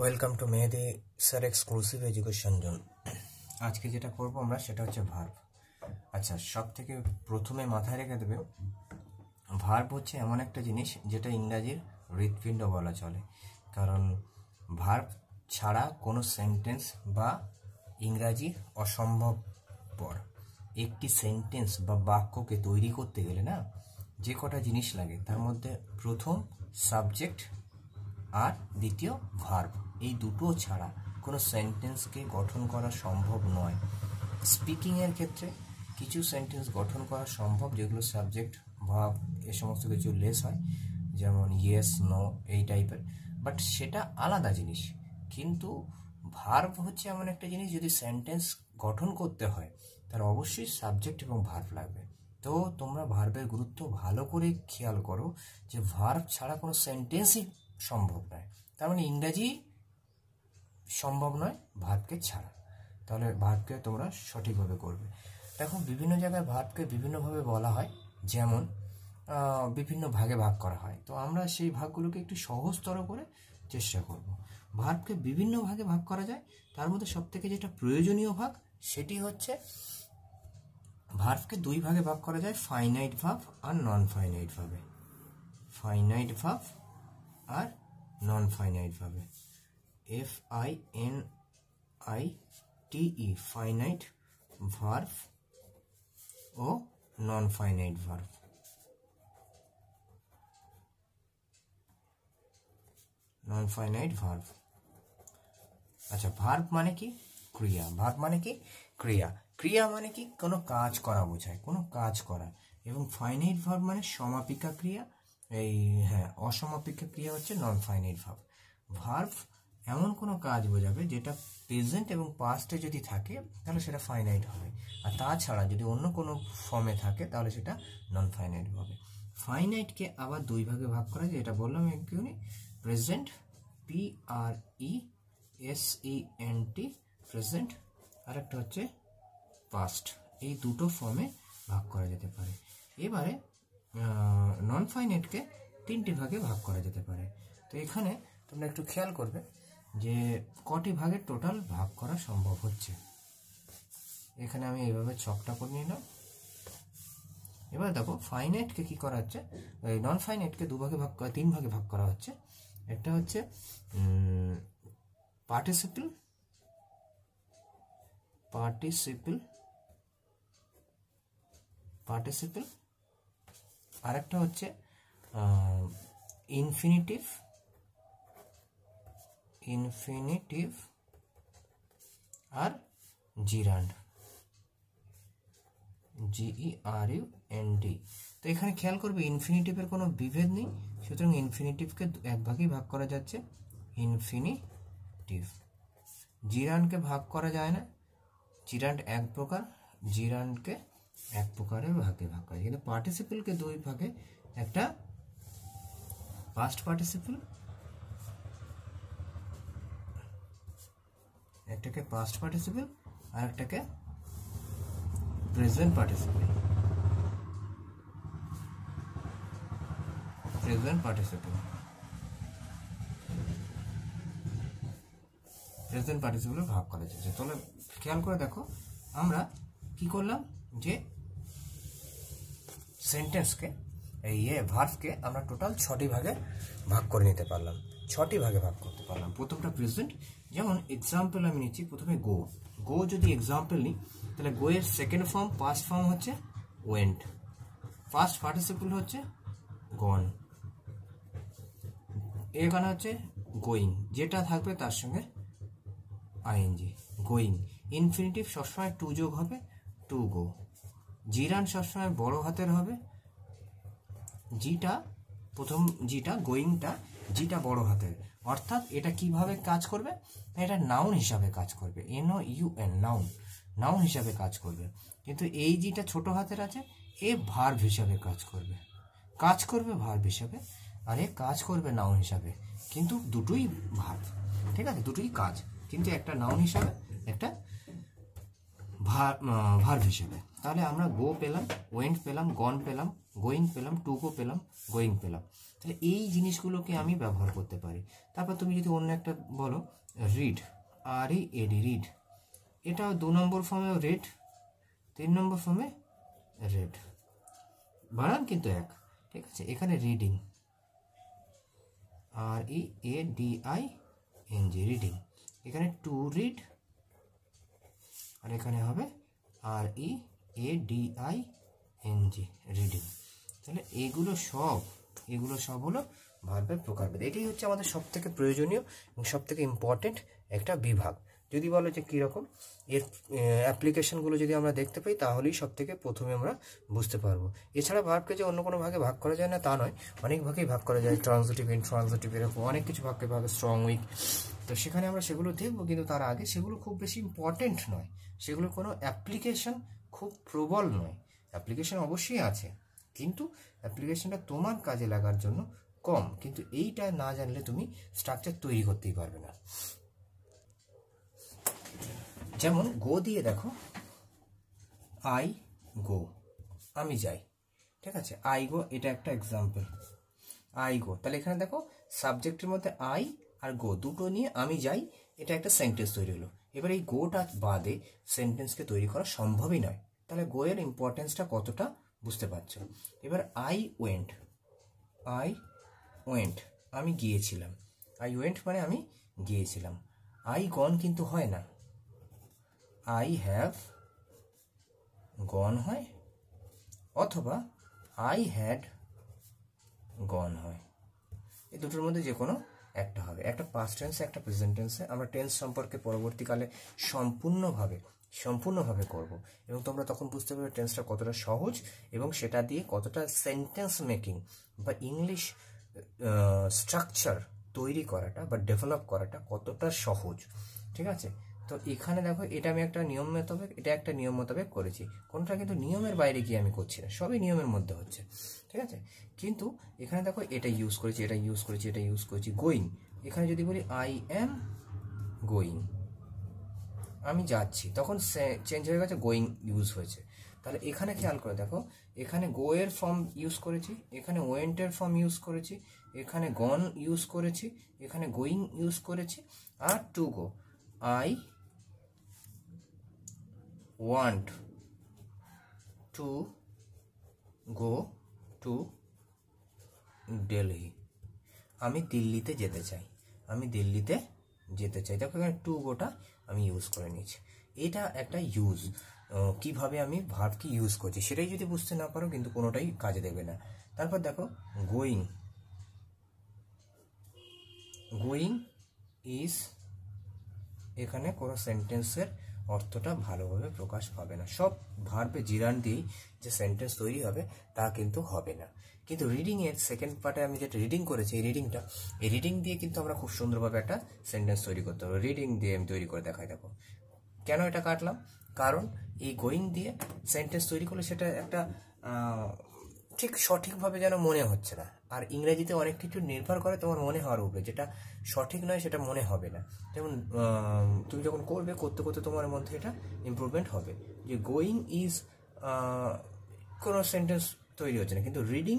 Welcome to Mehedi sir exclusive education zone. আজকে যেটা করব আমরা সেটা হচ্ছে ভার্ব। আচ্ছা, সব থেকে প্রথমে মাথায় রেখে দেবে, ভার্ব হচ্ছে এমন একটা জিনিস যেটা ইংরাজির হৃৎপিণ্ড বলা চলে। কারণ ভার্ব ছাড়া কোনো সেন্টেন্স বা ইংরাজি অসম্ভবপর। একটি সেন্টেন্স বা বাক্যকে তৈরি করতে গেলে না যে কটা জিনিস লাগে, তার মধ্যে প্রথম সাবজেক্ট আর দ্বিতীয় ভার্ব, এই দুটো ছাড়া কোনো সেন্টেন্সকে গঠন করা সম্ভব নয়। স্পিকিংয়ের ক্ষেত্রে কিছু সেন্টেন্স গঠন করা সম্ভব যেগুলো সাবজেক্ট ভার্ব এ সমস্ত কিছু লেস হয়, যেমন ইয়েস নো এই টাইপের, বাট সেটা আলাদা জিনিস। কিন্তু ভার্ব হচ্ছে এমন একটা জিনিস, যদি সেন্টেন্স গঠন করতে হয় তার অবশ্যই সাবজেক্ট এবং ভার্ব লাগবে। তো তোমরা ভার্বের গুরুত্ব ভালো করে খেয়াল করো যে ভার্ব ছাড়া কোনো সেন্টেন্সই সম্ভব নয়। তার মানে ইংরাজি সম্ভব নয় ভার্বকে ছাড়া। তাহলে ভার্বকে তোমরা সঠিকভাবে করবে। দেখো, বিভিন্ন জায়গায় ভার্বকে বিভিন্নভাবে বলা হয়, যেমন বিভিন্ন ভাগে ভাগ করা হয়। তো আমরা সেই ভাগগুলোকে একটু সহজতর করে চেষ্টা করব। ভার্বকে বিভিন্ন ভাগে ভাগ করা যায়, তার মধ্যে সবথেকে যেটা প্রয়োজনীয় ভাগ সেটি হচ্ছে ভার্বকে দুই ভাগে ভাগ করা যায়, ফাইনাইট ভার্ব আর নন ফাইনাইট ভাবে। ফাইনাইট ভার্ব আর নন ফাইনাইট ভাবে, FINITE, ফাইনাইট ভার্ব ও non finite verb. Non finite verb. আচ্ছা, ভার্ব মানে কি? ক্রিয়া। ভার্ব মানে কি? ক্রিয়া। ক্রিয়া মানে কি? কোনো কাজ করা বোঝায়, কোনো কাজ করা। এবং ফাইনাইট ভার্ব মানে সমাপিকা ক্রিয়া। অসমাপিকা ক্রিয়া হচ্ছে নন ফাইনাইট ভার্ব। ভার্ব এমন কোনো কাজ বোঝাবে যেটা প্রেজেন্ট এবং পাস্টে যদি থাকে তাহলে সেটা ফাইনাইট হবে, আর তাছাড়া যদি অন্য কোনো ফর্মে থাকে তাহলে সেটা নন ফাইনাইট হবে। ফাইনাইটকে আবার দুই ভাগে ভাগ করা যায়, এটা বললাম একটুখানি। প্রেজেন্ট, PRESENT, প্রেজেন্ট, আর একটা হচ্ছে পাস্ট। এই দুটো ফর্মে ভাগ করা যেতে পারে। এবারে নন ফাইনাইটকে তিনটি ভাগে ভাগ করা যেতে পারে। তো এখানে তোমরা একটু খেয়াল করবে যে কটি ভাগে টোটাল ভাগ করা সম্ভব হচ্ছে। এখানে আমি এইভাবে ছকটা করে নিলাম। এবার দেখো, ফাইনাইটকে কি করা হচ্ছে, নন ফাইনাইটকে তিন ভাগে ভাগ করা হচ্ছে। একটা হচ্ছে পার্টিসিপল, আর একটা হচ্ছে ইনফিনিটিভ, আর জিরান্ড, GERUND। তো এখানে খেয়াল করবে ইনফিনিটিভের কোনো বিভেদ নেই, সুতরাং ইনফিনিটিভকে এক ভাগেই ভাগ করা যাচ্ছে, ইনফিনিটিভ। জিরান্ডকে ভাগ করা যায় না, জিরান্ড এক প্রকার, জিরান্ডকে এক প্রকারের ভাগে ভাগ করা যায়। কিন্তু পার্টিসিপলকে দুই ভাগে, একটা পাস্ট পার্টিসিপল, একটাকে পাস্ট পার্টিসিপল আর একটাকে প্রেজেন্ট পার্টিসিপল। প্রেজেন্ট পার্টিসিপলে ভাগ করা যাচ্ছে। তাহলে খেয়াল করে দেখো, আমরা কি করলাম যে সেন্টেন্সকে ভার্বকে আমরা টোটাল 6টি ভাগে ভাগ করে নিতে পারলাম, 6টি ভাগে ভাগ করতে পারলাম। প্রথমটা প্রেজেন্ট, যেমন এক্সাম্পল আমি নিচ্ছি। প্রথমে গো যদি এক্সাম্পল নিই, তাহলে গো এর সেকেন্ড ফর্ম, পাস্ট ফর্ম হচ্ছে ওয়েন্ট, ফার্স্ট পার্টিসিপল হচ্ছে গন, এখানে হচ্ছে গোয়িং, যেটা থাকবে তার সঙ্গে ING, গোয়িং। ইনফিনিটিভ সবসময় টু যোগ হবে, টু গো। জিরান সবসময় বড় হাতের হবে, প্রথম জিটা, গোয়িংটা, জিটা বড় হাতের। অর্থাৎ এটা কিভাবে কাজ করবে, এটা নাউন হিসাবে কাজ করবে, NOUN, নাউন হিসাবে কাজ করবে। কিন্তু এই জিটা ছোট হাতের আছে, এ ভার্ব হিসাবে কাজ করবে ভার্ব হিসাবে, আর এ কাজ করবে নাউন হিসাবে। কিন্তু দুটোই ভার্ব, ঠিক আছে, দুটোই কাজ, কিন্তু একটা নাউন হিসাবে, একটা ভার্ব হিসেবে। তাহলে আমরা গো পেলাম, ওয়েন্ট পেলাম, গন পেলাম, গোয়িং পেলাম, টু গো পেলাম, গোয়িং পেলাম। তাহলে এই জিনিসগুলোকে আমি ব্যবহার করতে পারি। তারপর তুমি যদি অন্য একটা বলো রিড, READ, রিড, এটাও 2 নম্বর ফর্মেও রেড, 3 নম্বর ফর্মে রেড, বানান কিন্তু এক, ঠিক আছে। এখানে রিডিং, READING, রিডিং। এখানে টু রিড, আর এখানে হবে READING, রিডিং। তাহলে এগুলো সব হলো ভার্বের প্রকারভেদ। এটাই হচ্ছে আমাদের সব থেকে প্রয়োজনীয় এবং সব থেকে ইম্পর্টেন্ট একটা বিভাগ। যদি বলো যে কীরকম এর অ্যাপ্লিকেশনগুলো যদি আমরা দেখতে পাই তাহলেই সব থেকে প্রথমে আমরা বুঝতে পারবো। এছাড়া ভার্বকে যে অন্য কোনো ভাগে ভাগ করা যায় না তা নয়, অনেক ভাগেই ভাগ করা যায়, ট্রান্সিটিভ, ইনট্রান্সিটিভ, এরকম অনেক কিছু ভাগকে ভাগে, স্ট্রং, উইক। তো সেখানে আমরা সেগুলো দেখবো, কিন্তু তার আগে সেগুলো খুব বেশি ইম্পর্টেন্ট নয়, সেগুলোর কোনো অ্যাপ্লিকেশন খুব প্রবল নয়। অ্যাপ্লিকেশন অবশ্যই আছে, কিন্তু অ্যাপ্লিকেশনটা তোমার কাজে লাগার জন্য কম, কিন্তু এইটা না জানলে তুমি স্ট্রাকচার তৈরি করতেই পারবে না। যেমন গো দিয়ে দেখো, আই গো, আমি যাই, ঠিক আছে। আই গো, এটা একটা এক্সাম্পল, আই গো। তাহলে এখানে দেখো সাবজেক্টের মধ্যে আই আর গো দুটো নিয়ে আমি যাই, এটা একটা সেন্টেন্স তৈরি হলো। এবার এই গোটা বাদে সেন্টেন্সকে তৈরি করা সম্ভবই নয়। তাহলে গো এর ইম্পর্টেন্সটা কতটা বুঝতে পারছো। এবার আই ওয়েন্ট, আমি গিয়েছিলাম, আই ওয়েন্ট মানে আমি গিয়েছিলাম। আই গন কিন্তু হয় না, আই হ্যাভ গন হয়, অথবা আই হ্যাড গন হয়। এই দুটোর মধ্যে যে কোনো একটা হবে। একটা পাস্ট টেন্সে, একটা প্রেজেন্ট টেন্সে। আমরা টেন্স সম্পর্কে পরবর্তীকালে সম্পূর্ণভাবে করব, এবং তোমরা তখন বুঝতে পারবে টেন্সটা কতটা সহজ এবং সেটা দিয়ে কতটা সেন্টেন্স মেকিং বা ইংলিশ স্ট্রাকচার তৈরি করাটা বা ডেভেলপ করাটা কতটা সহজ, ঠিক আছে। তো এখানে দেখো, এটা আমি একটা নিয়ম মোতাবেক, এটা একটা নিয়ম মোতাবেক করেছি, কোনটা কিন্তু নিয়মের বাইরে গিয়ে আমি করছি না, সবই নিয়মের মধ্যে হচ্ছে, ঠিক আছে। কিন্তু এখানে দেখো এটা ইউজ করেছি, এটা ইউজ করেছি, এটা ইউজ করেছি। গোয়িং, এখানে যদি বলি আই অ্যাম গোয়িং, আমি যাচ্ছি, তখন চেঞ্জ হয়ে গেছে, গোয়িং ইউজ হয়েছে। তাহলে এখানে খেয়াল করে দেখো, এখানে গো এর ফর্ম ইউজ করেছি, এখানে ওয়েন্টের ফর্ম ইউজ করেছি, এখানে গন ইউজ করেছি, এখানে গোয়িং ইউজ করেছি, আর to go, I want to go to Delhi, আমি দিল্লিতে যেতে চাই, দেখো এখানে টু গোটা আমি ইউজ করে নিয়েছি। এটা একটা ইউজ, কিভাবে আমি ভার্বকে ইউজ করছি সেটাই যদি বুঝতে না পারো কিন্তু কোনোটাই কাজে দেবে না। তারপর দেখো গোয়িং ইজ, এখানে কোনো সেন্টেন্সের অর্থটা ভালোভাবে প্রকাশ পাবে না, সব ভার্বে জিরান দিয়েই যে সেন্টেন্স তৈরি হবে তা কিন্তু হবে না। কিন্তু রিডিং এর সেকেন্ড পার্টে আমি যেটা রিডিং করেছি, এই রিডিং দিয়ে কিন্তু আমরা খুব সুন্দরভাবে একটা সেন্টেন্স তৈরি করতে পারবো। রিডিং দিয়ে আমি তৈরি করে দেখাই। দেখো কেন এটা কাটলাম, কারণ এই গোয়িং দিয়ে সেন্টেন্স তৈরি করলে সেটা একটা ঠিক সঠিকভাবে যেন মনে হচ্ছে না। আর ইংরেজিতে অনেক কিছু নির্ভর করে তোমার মনে হওয়ার উপরে, যেটা সঠিক নয় সেটা মনে হবে না। যেমন তুমি যখন করতে করতে তোমার মধ্যে এটা ইমপ্রুভমেন্ট হবে, যে গোয়িং ইজ কোনো সেন্টেন্স তৈরি হচ্ছে না, কিন্তু reading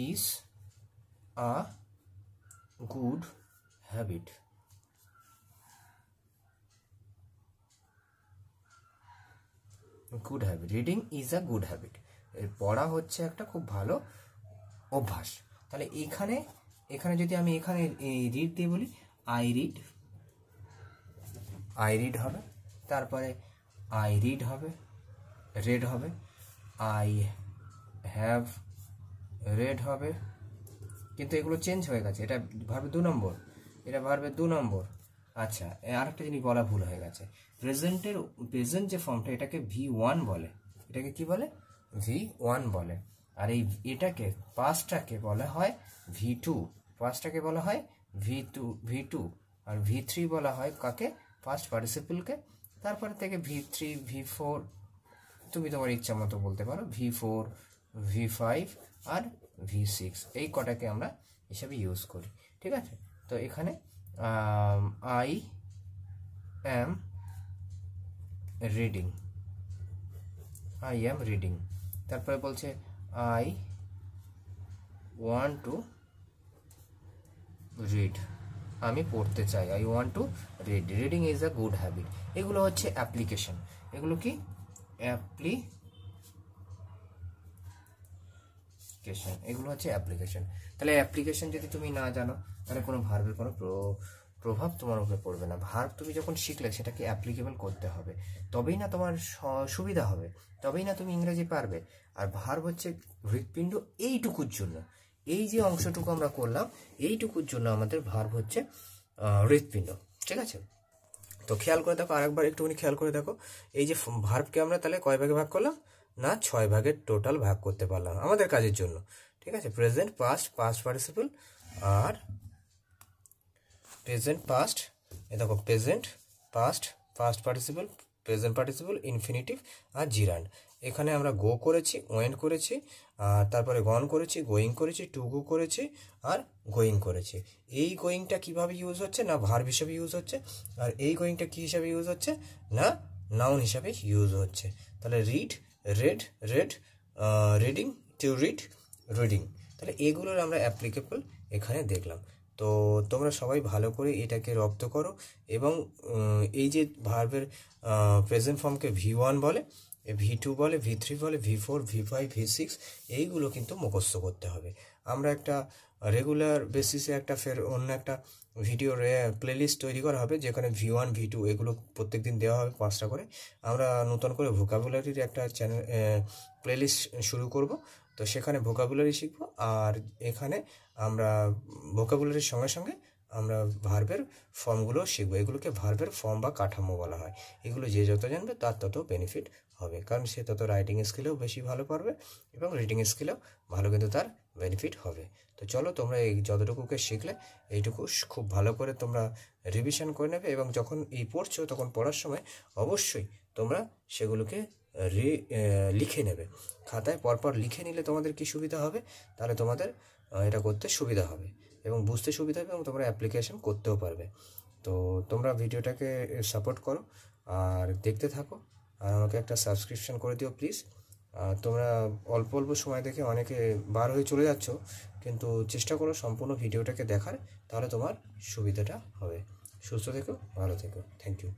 is a good habit. Good habit, reading is a good habit, পড়া হচ্ছে একটা খুব ভালো অভ্যাস। তাহলে এখানে যদি আমি এখানে রিড দিয়ে বলি, আই রিড হবে, তারপরে আই রিড হবে, রেড হবে, আই হ্যাভ রেড হবে, কিন্তু এগুলো চেঞ্জ হয়ে গেছে, এটা ভার্বে 2 নম্বর, এটা ভার্বে 2 নম্বর। আচ্ছা, আরেকটা জিনিস বলা ভুল হয়ে গেছে, প্রেজেন্ট যে ফর্মটা এটাকে V1 বলে, এটাকে কি বলে, V1 বলে, আর এই এটাকে পাস্টটাকে বলা হয় V2, পাস্টটাকে বলা হয় V2, আর V3 বলা হয় কাকে, ফার্স্ট পার্টিসিপলকে। তারপরে থেকে V3, V4 তুমি তোমার ইচ্ছা মতো বলতে পারো, V4, V5 আর V6, এই কটাকে আমরা হিসাবে ইউজ করি, ঠিক আছে। তো এখানে I am reading, I am reading. তারপরে বলছে আই ওয়ান্ট টু রিড, আমি পড়তে চাই, I want to read, reading is a good habit. এগুলো হচ্ছে অ্যাপ্লিকেশন। এগুলো কি অ্যাপ্লিকেশন, এগুলো হচ্ছে অ্যাপ্লিকেশন। তাহলে অ্যাপ্লিকেশন যদি তুমি না জানো তাহলে কোনো ভার্বের কোনো প্রভাব তোমার উপরে পড়বে না। ভার্ব তুমি যখন শিখলে সেটাকে অ্যাপ্লিকেবল করতে হবে, তবেই না তোমার সুবিধা হবে, তবেই না তুমি ইংরেজি পারবে। আর ভার্ব হচ্ছে হৃৎপিণ্ড, এইটুকুর জন্য, এই যে অংশটুকু আমরা করলাম এইটুকুর জন্য আমাদের ভার্ব হচ্ছে হৃৎপিণ্ড। ঠিক আছে, তো খেয়াল করে দেখো, আরেকবার একটুখানি খেয়াল করে দেখো, এই যে ভার্বকে আমরা তাহলে কয় ভাগে ভাগ করলাম না, 6 ভাগে টোটাল ভাগ করতে পারলাম আমাদের কাজের জন্য। ঠিক আছে, প্রেজেন্ট, পাস্ট, পাস্ট পার্টিসিপল আর প্রেজেন্ট পাস্ট, এ দেখো present past, past participle, present participle, infinitive আর জিরান্ড। এখানে আমরা গো করেছি, ওয়েন্ট করেছি, আর তারপরে গন করেছি, গোয়িং করেছি, টু গো করেছি আর গোয়িং করেছি। এই গোয়িংটা কিভাবে ইউজ হচ্ছে না, ভার্ব হিসাবে ইউজ হচ্ছে। আর এই গোয়িংটা কি হিসাবে ইউজ হচ্ছে না, নাউন হিসাবে ইউজ হচ্ছে। তাহলে read, red, red, reading, to read, reading. তাহলে এগুলোর আমরা অ্যাপ্লিকেবল এখানে দেখলাম। তো তোমরা সবাই ভালো করে এটাকে রপ্ত করো এবং এই যে ভার্বের প্রেজেন্ট ফর্মকে V1 বলে, V2 বলে, V3 বলে, V4, V5, V6, এইগুলো কিন্তু মুখস্থ করতে হবে। আমরা একটা রেগুলার বেসিসে একটা ফের অন্য একটা ভিডিওর প্লেলিস্ট তৈরি করা হবে, যেখানে V1, V2 এগুলো প্রত্যেকদিন দেওয়া হবে 5টা করে। আমরা নতুন করে ভোকাবুলারির একটা চ্যানেল প্লেলিস্ট শুরু করব, তো সেখানে ভোকাবুলারি শিখবো। আর এখানে আমরা ভোকাবুলারির সঙ্গে সঙ্গে আমরা ভার্বের ফর্মগুলো শিখবো। এগুলোকে ভার্বের ফর্ম বা কাঠামো বলা হয়। এগুলো যে যত জানবে তার তত বেনিফিট হবে, কারণ সে তত রাইটিং স্কিলেও বেশি ভালো পারবে এবং রিডিং স্কিলেও ভালো কিন্তু তার বেনিফিট হবে। তো চলো, তোমরা এই যতটুকুকে শিখলে এইটুকু খুব ভালো করে তোমরা রিভিশন করে নেবে এবং যখন এই পড়ছো তখন পড়ার সময় অবশ্যই তোমরা সেগুলোকে লিখে নেবে খাতায়। পরপর লিখে নিলে তোমাদের কি সুবিধা হবে, তাহলে তোমাদের এটা করতে সুবিধা হবে এবং বুঝতে সুবিধা হবে এবং তোমরা অ্যাপ্লিকেশন করতেও পারবে। তো তোমরা ভিডিওটাকে সাপোর্ট করো আর দেখতে থাকো, আর আমাকে একটা সাবস্ক্রিপশন করে দিও প্লিজ। তোমরা অল্প অল্প সময় দেখে অনেকে বার হয়ে চলে যাচ্ছ, কিন্তু চেষ্টা করো সম্পূর্ণ ভিডিওটাকে দেখার, তাহলে তোমার সুবিধাটা হবে। সুস্থ থেকো, ভালো থেকো, থ্যাংক ইউ।